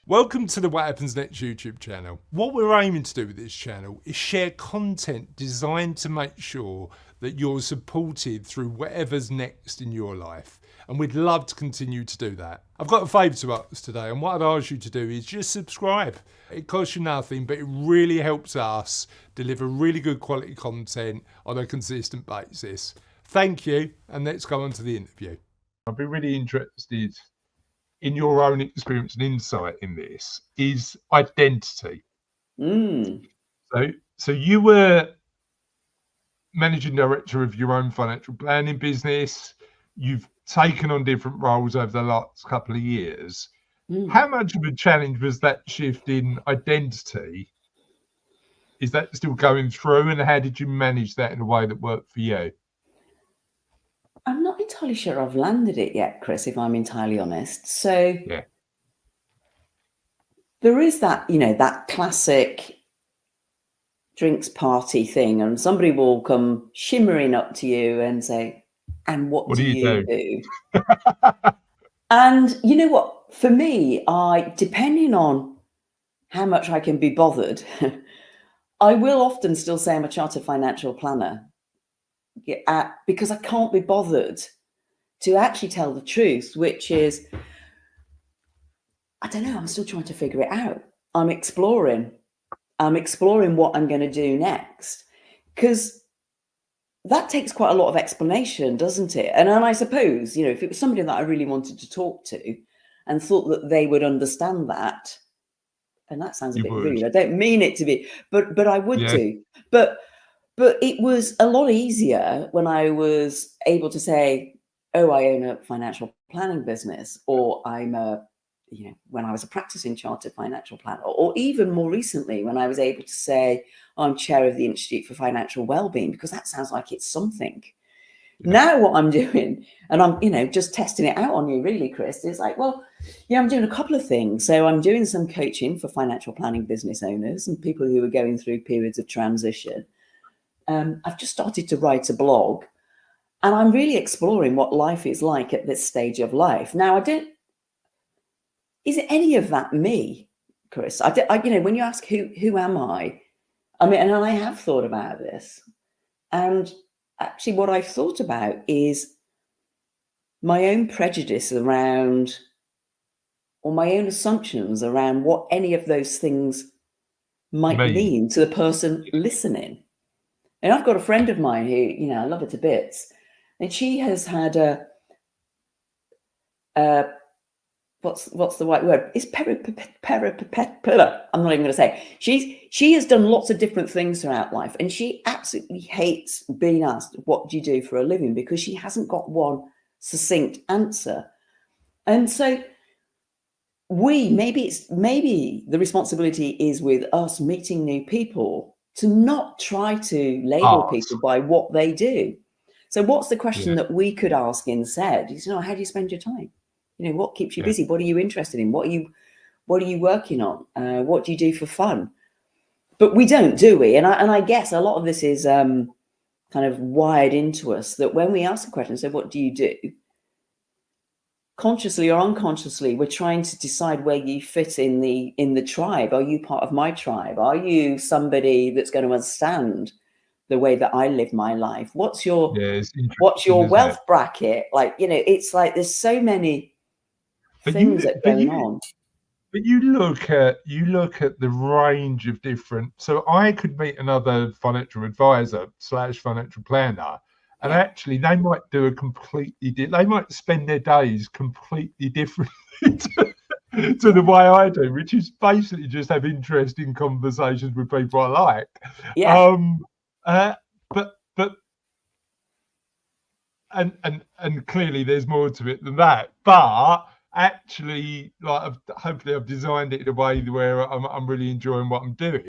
Welcome to the What Happens Next YouTube channel. What we're aiming to do with this channel is share content designed to make sure that you're supported through whatever's next in your life. And we'd love to continue to do that. I've got a favour to ask today, and what I'd ask you to do is just subscribe. It costs you nothing, but it really helps us deliver really good quality content on a consistent basis. Thank you, and let's go on to the interview. I'd be really interested in your own experience and insight in this is identity. So you were managing director of your own financial planning business. You've taken on different roles over the last couple of years. How much of a challenge was that shift in identity? Is that still going through, and how did you manage that in a way that worked for you? I'm not entirely sure I've landed it yet, Chris, if I'm entirely honest. So Yeah. There is that, that classic drinks party thing, and somebody will come shimmering up to you and say, and what do you do? And you know what? For me, depending on how much I can be bothered, I will often still say I'm a chartered financial planner. Because I can't be bothered to actually tell the truth, which is, I don't know, I'm still trying to figure it out. I'm exploring what I'm going to do next, because that takes quite a lot of explanation, doesn't it? And I suppose, if it was somebody that I really wanted to talk to and thought that they would understand that, and that sounds a bit rude, I don't mean it to be, but I would do. But it was a lot easier when I was able to say, oh, I own a financial planning business, or I'm when I was a practicing chartered financial planner, or even more recently when I was able to say, I'm chair of the Institute for Financial Wellbeing, because that sounds like it's something. Yeah. Now what I'm doing, and I'm, just testing it out on you really, Chris, is like, well, I'm doing a couple of things. So I'm doing some coaching for financial planning business owners and people who are going through periods of transition. I've just started to write a blog, and I'm really exploring what life is like at this stage of life. Now, is it any of that me, Chris? When you ask who am I mean, and I have thought about this, and actually what I've thought about is my own prejudice around, or my own assumptions around what any of those things might mean to the person listening. And I've got a friend of mine who, I love her to bits, and she has had what's the right word? It's I'm not even going to say. She has done lots of different things throughout life, and she absolutely hates being asked, what do you do for a living? Because she hasn't got one succinct answer. And so maybe the responsibility is with us meeting new people to not try to label people by what they do. So what's the question that we could ask instead? Is, how do you spend your time? What keeps you busy? What are you interested in? What are you working on? What do you do for fun? But we don't, do we? And I guess a lot of this is kind of wired into us, that when we ask a question, so what do you do? Consciously or unconsciously, we're trying to decide where you fit in the tribe. Are you part of my tribe? Are you somebody that's going to understand the way that I live my life? What's your wealth bracket? It's like there's so many things that are going on. But you look at the range of different. So I could meet another financial advisor / financial planner, and actually they might do they might spend their days completely differently to the way I do, which is basically just have interesting conversations with people I like. Yeah. But and clearly there's more to it than that. But actually, hopefully I've designed it in a way where I'm really enjoying what I'm doing.